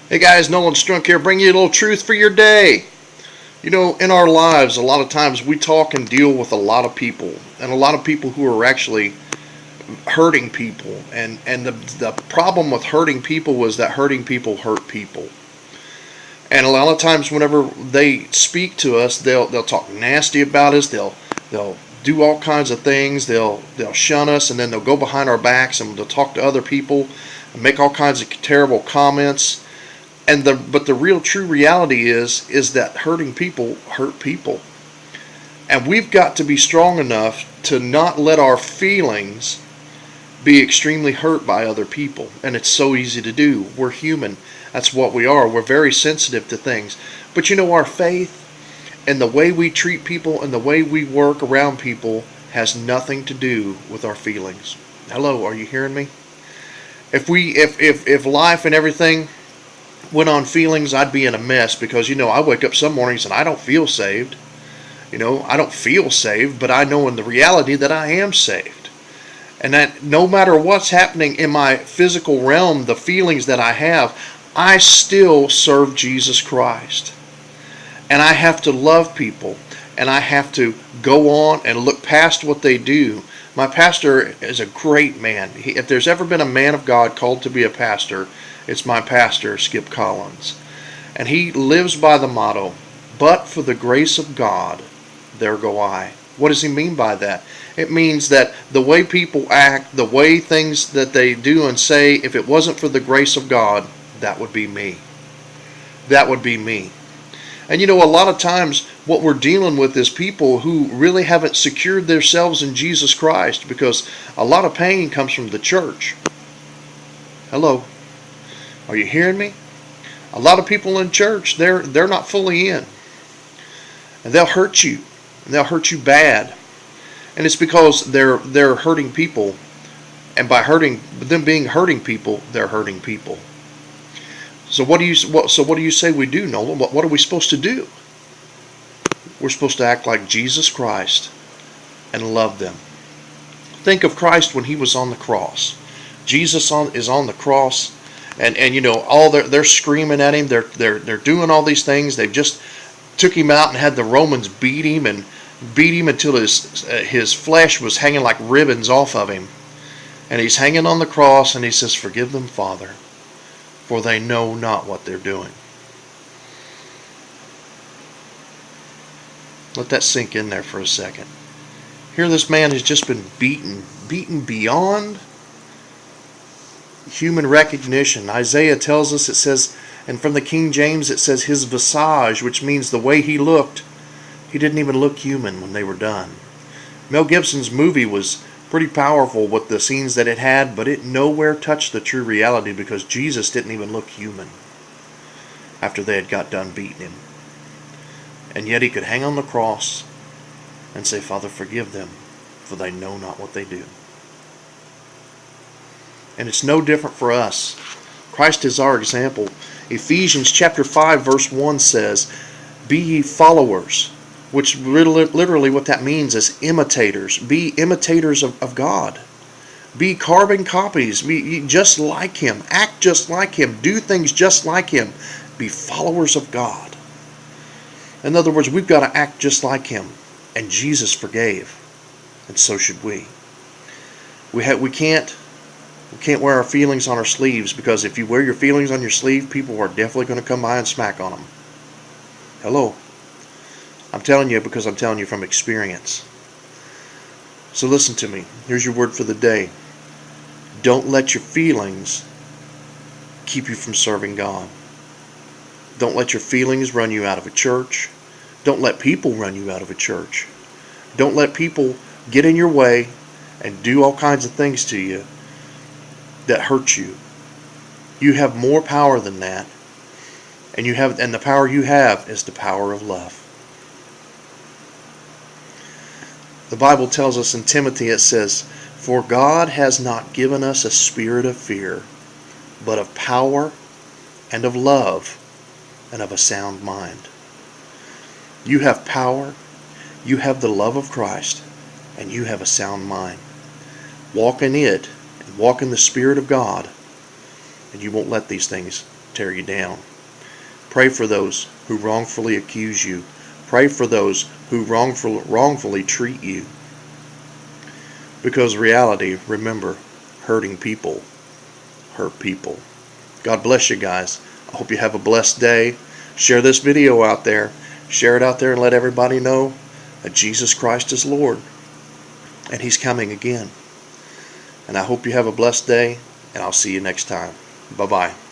Hey guys, Nolan Strunk here, bringing you a little truth for your day. You know, in our lives, a lot of times we talk and deal with a lot of people, and a lot of people who are actually hurting people. And the problem with hurting people was that hurting people hurt people. And a lot of times, whenever they speak to us, they'll talk nasty about us. They'll do all kinds of things. They'll shun us, and then they'll go behind our backs and they'll talk to other people and make all kinds of terrible comments. But the real true reality is that hurting people hurt people. And we've got to be strong enough to not let our feelings be extremely hurt by other people. And it's so easy to do. We're human. That's what we are. We're very sensitive to things. But you know, our faith and the way we treat people and the way we work around people has nothing to do with our feelings. Hello, are you hearing me? If life and everything went on feelings, I'd be in a mess because, I wake up some mornings and I don't feel saved. I don't feel saved, but I know in the reality that I am saved. And that no matter what's happening in my physical realm, the feelings that I have, I still serve Jesus Christ. And I have to love people. And I have to go on and look past what they do. My pastor is a great man. If there's ever been a man of God called to be a pastor, it's my pastor, Skip Collins. And he lives by the motto, but for the grace of God, there go I. What does he mean by that? It means that the way people act, the way things that they do and say, if it wasn't for the grace of God, that would be me. That would be me. And a lot of times what we're dealing with is people who really haven't secured themselves in Jesus Christ, because a lot of pain comes from the church. Hello. Are you hearing me? A lot of people in church, they're not fully in. And they'll hurt you. And they'll hurt you bad. And it's because they're hurting people. And by them being hurting people, they're hurting people. So what do you say we do, Nolan? What are we supposed to do? We're supposed to act like Jesus Christ and love them. Think of Christ when he was on the cross. Jesus is on the cross. And all they're screaming at him. They're doing all these things. They've just took him out and had the Romans beat him until his flesh was hanging like ribbons off of him. And he's hanging on the cross and he says, "Forgive them, Father, for they know not what they're doing." Let that sink in there for a second. Here this man has just been beaten beyond human recognition. Isaiah tells us, it says, and from the King James it says his visage, which means the way he looked. He didn't even look human when they were done. Mel Gibson's movie was pretty powerful with the scenes that it had, but it nowhere touched the true reality, because Jesus didn't even look human after they had got done beating him. And yet he could hang on the cross and say, "Father, forgive them, for they know not what they do." And it's no different for us. Christ is our example. Ephesians chapter 5 verse 1 says, "Be ye followers," which literally what that means is imitators. Be imitators of God. Be carbon copies. Be just like him. Act just like him. Do things just like him. Be followers of God. In other words, we've got to act just like him. And Jesus forgave. And so should we. We can't wear our feelings on our sleeves, because if you wear your feelings on your sleeve, people are definitely going to come by and smack on them. Hello. I'm telling you because I'm telling you from experience. So listen to me. Here's your word for the day. Don't let your feelings keep you from serving God. Don't let your feelings run you out of a church. Don't let people run you out of a church. Don't let people get in your way and do all kinds of things to you that hurt you. You have more power than that. And the power you have is the power of love. The Bible tells us in Timothy, it says, "For God has not given us a spirit of fear, but of power and of love and of a sound mind." You have power, you have the love of Christ, and you have a sound mind. Walk in it, and walk in the Spirit of God, and you won't let these things tear you down. Pray for those who wrongfully accuse you. Pray for those who wrongfully treat you. Because reality, remember, hurting people hurt people. God bless you guys. I hope you have a blessed day. Share this video out there. Share it out there and let everybody know that Jesus Christ is Lord. And He's coming again. And I hope you have a blessed day. And I'll see you next time. Bye-bye.